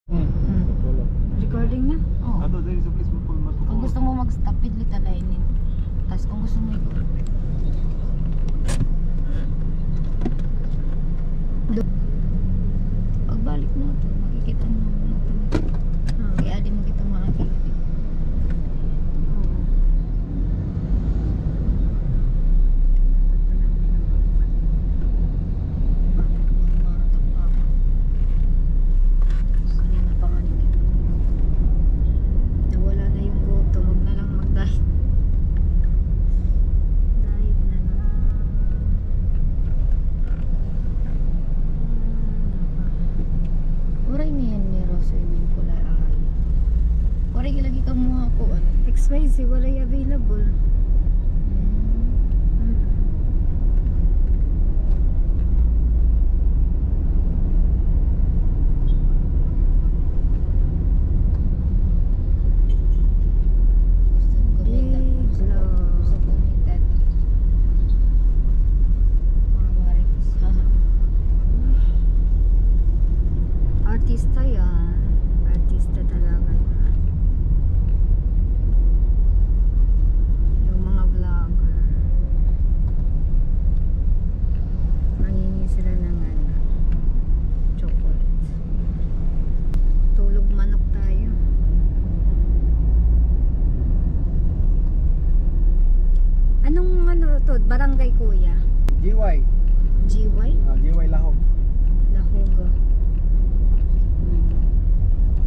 Recording na? Oo. Ato, there is a place called Marco Kung Polo. gusto mo mag-stop, pidlit alainin. Tapos kung gusto mo ikot. Pagbalik mo ito, makikita mo natin. Kaya di mo kita makakita. Kanina pa nga nito. Nawala na yung goto, wag na lang mag-diet. Diet na lang. Oray niyan ni Rose swimming pool ay oray lagi ka mo ako ano. XYZ wala available. Artista yan. Artista talaga yan. Yung mga vlogger. Nangingi sila ng chocolate. Tulog manok tayo. Anong to? Barangay kuya? GY. GY? GY Lahog. Lahog.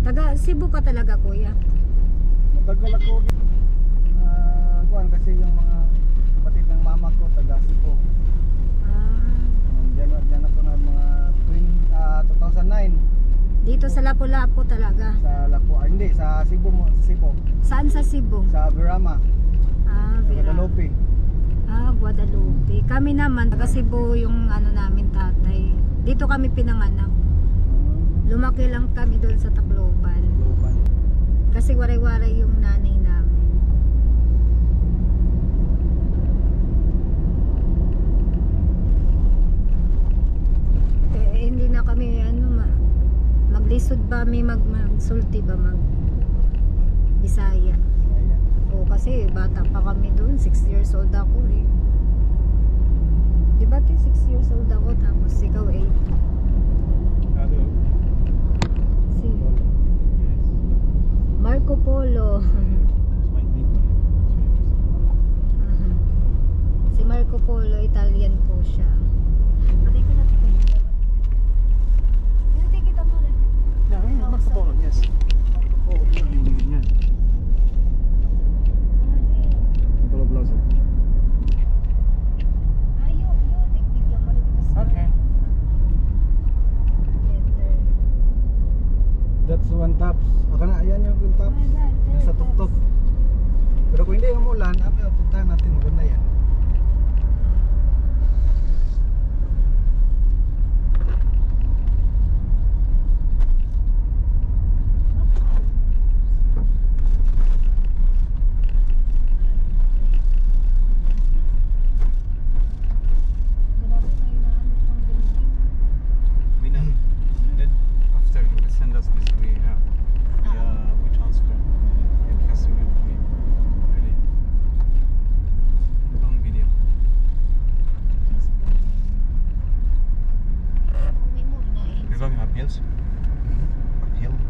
Taga Cebu ka talaga kuya? Matagal ako. Kuan kasi yung mga kapatid ng mama ko taga Cebu. Diyan ako na mga 2009. Dito sa Lapu-Lapu talaga? Sa Lapu, hindi, sa Cebu mo, sa Cebu. Saan sa Cebu? Sa Verama. Vera. Guadalupe. Guadalupe. Kami naman, taga Cebu yung namin tatay. Dito kami pinanganak. Lumaki lang kami doon sa Tacloban. Kasi waray-waray yung nanay namin. Hindi na kami maglisod ba may magsulti ba Bisaya. O kasi bata pa kami doon, 6 years old ako eh. Diba 6 years old ako tapos ikaw 8. Marco Polo. Si Marco Polo, Italian po siya. Patay ko natin. Hindi kita mo rin. Marco Polo, yes. Marco Polo, yan. Polo Plaza. Take video mo rin. Okay. That's one taps. Aka na, yan yung taps. Nasa tuktok. Pero kung hindi umulan, puntahan natin. Maganda yan.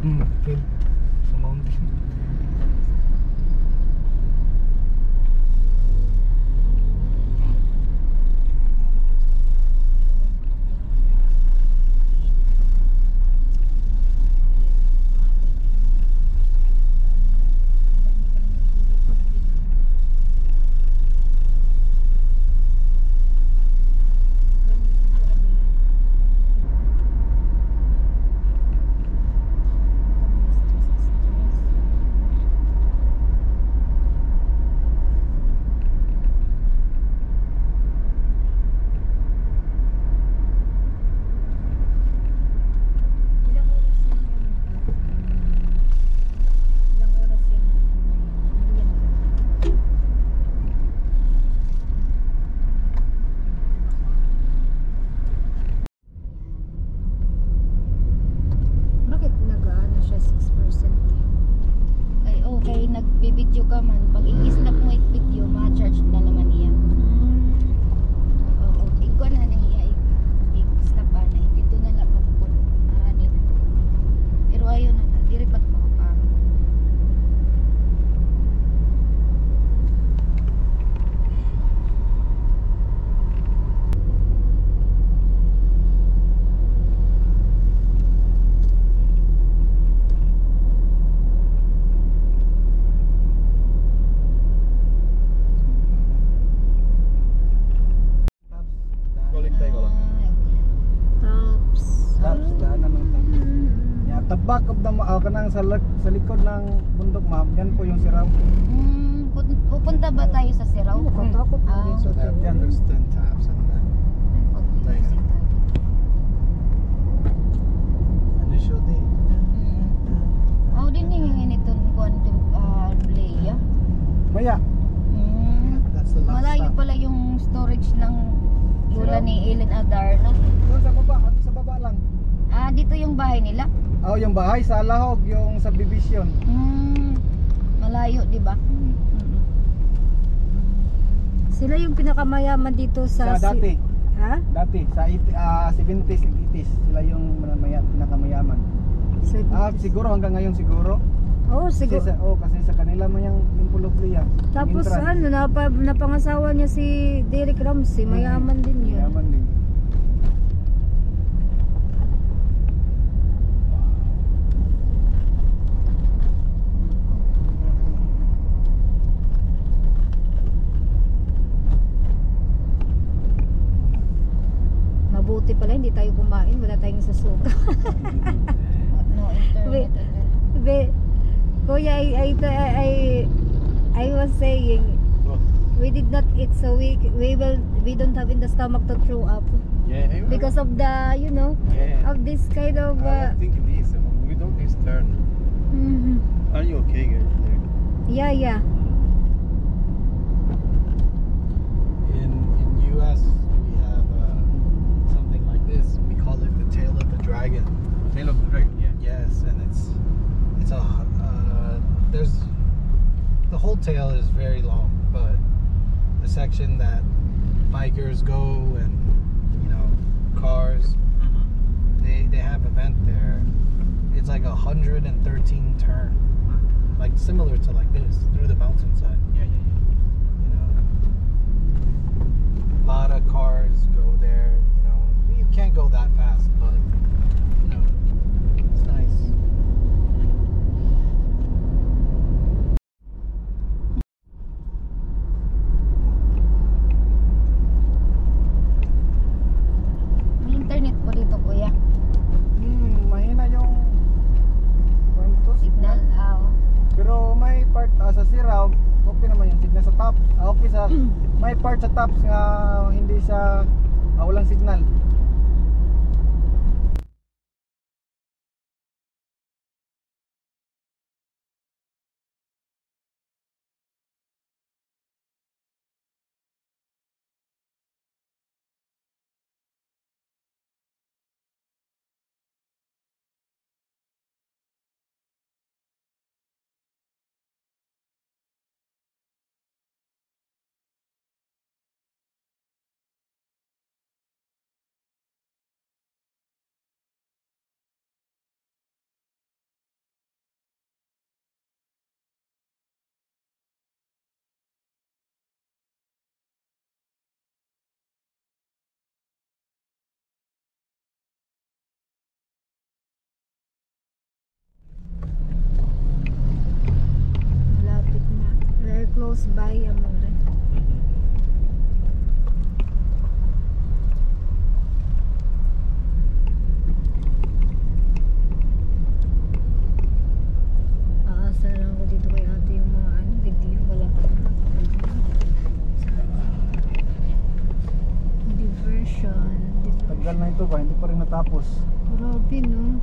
Uphill. Sa mountain. man, pag i-stop mo it video, ma-charge na naman niya. Oo, ikaw na niya, i-stop na, dito na lang pagpun, marani na. Pero ayaw na, diri ba't makaparo. Balik tayo ko lang. Tops. Taps, daanan ng taps. Yeah, the back of the kanang sa likod ng bundok ma'am, yan po yung Siraw. Pupunta ba tayo sa Siraw? Nakatakot na dito. Yan, there's 10 taps and then initial D. Oh, din yung ito quantum Leia. Maya, that's the last Malayo stop. pala yung storage ng lula Siraw? ni Ellen Adarna. Doon sa baba, at sa baba lang. Dito yung bahay nila. Oh, yung bahay sa Lahog, yung subdivision. Malayo, di ba? Sila yung pinakamayaman dito sa... Sa dati, Ha? dati sa 70s and 80s sila yung pinakamayaman. Siguro hanggang ngayon siguro. Oo, siguro. Kasi sa kanila man yung Pulupli yan. Tapos Entrance. napangasawa niya si Derek Ramsey, mayaman din yun. Mayaman din. Mabuti pala hindi tayo kumain, wala tayong sasuka. No internet. Kuya, I was saying we did not eat, so we don't have in the stomach to throw up Yeah, because of the yeah. of this kind of I don't think this. We don't this turn. mhm. Are you okay, girl? Yeah. In US, we have something like this. We call it the tail of the dragon. Tail of the dragon. Yeah. Yes, and it's a there's the whole tail is very long, but the section that bikers go and cars, they have a vent there. It's like 113 turn, like similar to like this through the mountainside. Yeah. A lot of cars go there. You can't go that fast, but it's nice. May internet po dito, kuya. Mahina yung kwento, Signal. Pero may part sa Siraw, okay naman yung signal sa top. Okay sa may part sa tops nga hindi siya walang signal. Malapit na. Very close by, amore. Aasa lang ako dito kay ate yung mga video. Wala pa na. Diversion. Tagal na ito ba, hindi pa rin natapos. Grabe, no?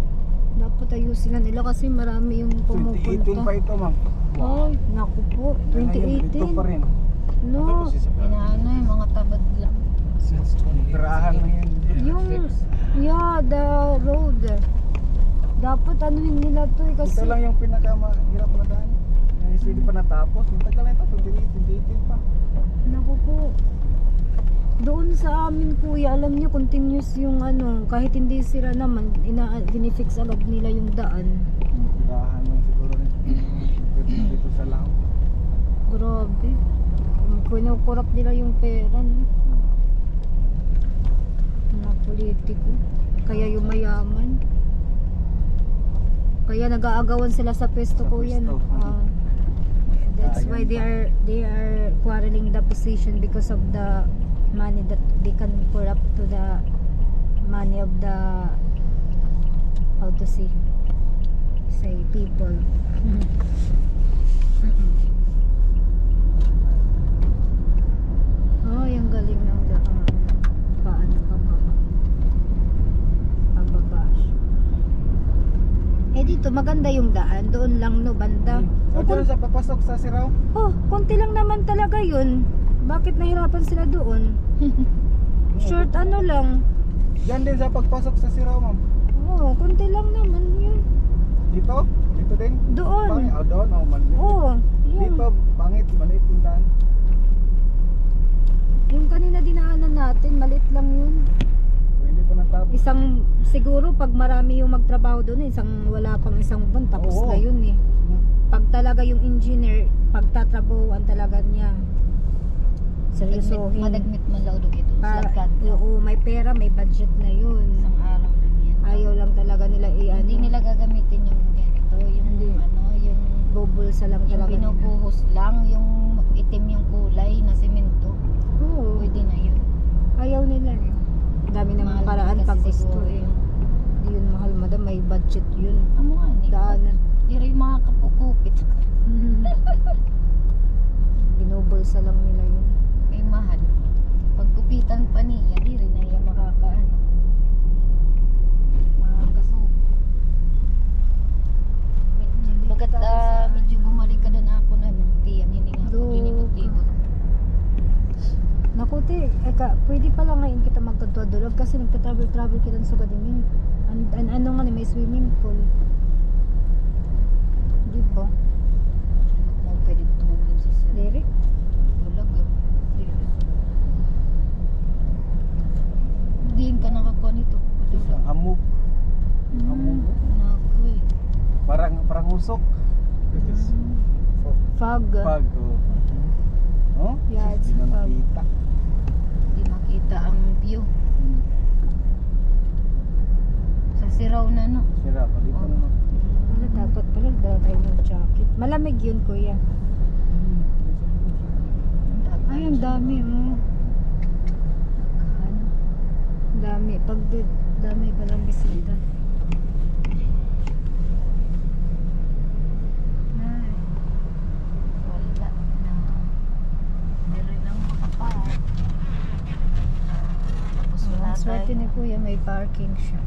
Dapat ayusin na nila kasi marami yung 2018 pa pumupunta. ito ma'am. Ay, naku po. Ito pa 2018. rin. No. Inaano yung mga tabad lang. Since 2018. Pirahan na yan. Yung, the road. Dapat anuhin nila to eh kasi Ito lang yung pinakamahirap na daan. hindi pa natapos. Ang tagal na ito, 2018 pa. Naku po. Doon sa amin kuya, alam niyo continuous yung ano, kahit hindi sira naman, binifix agad nila yung daan. Tirahan lang siguro dito sa Lao. Grabe. Kinukurap nila yung pera, no? Mga politiko. Kaya yung mayaman. Kaya nag-aagawan sila sa pesto Sa kuya, no? pwesto. That's why they are quarreling the position because of the money that they can corrupt to the money of the, how to say people. Oh, yung galing ng daan. Paano pababa. Eh dito maganda yung daan, doon lang no banda. O dyan sa papasok sa Sirao. Oh, konti lang naman talaga yun. Bakit nahirapan sila doon? Short ano lang. Diyan din sa pagpasok sa Sirao, ma'am. Oh, konti lang naman yun. Dito? Dito din? Doon. Pangit? Oh, doon? Oh, maliit. Oh, yun. Dito, pangit, maliit yung daan. Yung kanina dinaanan natin, maliit lang yun. So, hindi pa natapos. Siguro pag marami yung magtrabaho doon, wala pang isang buwan, tapos Oo. na yun eh. Pag talaga yung engineer, pagtatrabuhan talaga niya. Seryosohin. Madagmit man laudog ito. Para, Sagkat. oo, may pera, may budget na yun. Isang araw lang yan. Ayaw lang talaga nila Hindi nila gagamitin yung ganito, yung Hindi. yung bubulsa lang yung talaga nila. binubuhos lang, yung itim yung kulay na semento. Oo, Pwede na yun. ayaw nila eh. Ang dami namang Mahal paraan kasi pag gusto siguro eh. yun. Hindi yun mahal madam, may budget yun. Amo nga ni. Daanan. Di rin mga kapukupit. Binubulsa lang nila yun. May mahal. Pagkupitan pa niya, di rin na iya makakaano. Makakasubo. Bagat medyo gumaling ka na ako na nung tiyan, hindi nga ako Do. dinibot-libot. Naku te, pwede pala ngayon kita magkatulog kasi nagta-travel kita sa Sugadingin. Ano nga may swimming pool. Di ba? Mo pwede tumugin si sir. Derek? Talaga. Diin ka nakakuha nito. Isang hamog. Hamog. Naku eh. Parang usok. Fog. Pag. Oh. Yeah, it's Hindi na fog. nakita. Di makita ang view. Sa Sirao na no. Sira pa dito Oh. naman. Wala, dapat pala dala tayo ng jacket. Malamig yun kuya. Ay, ang dami oh. Ang dami. Dami palang bisita. Ay. Wala na. Di rin lang makapa. Tapos wala Ang swerte tayo. ni kuya, may parking siya.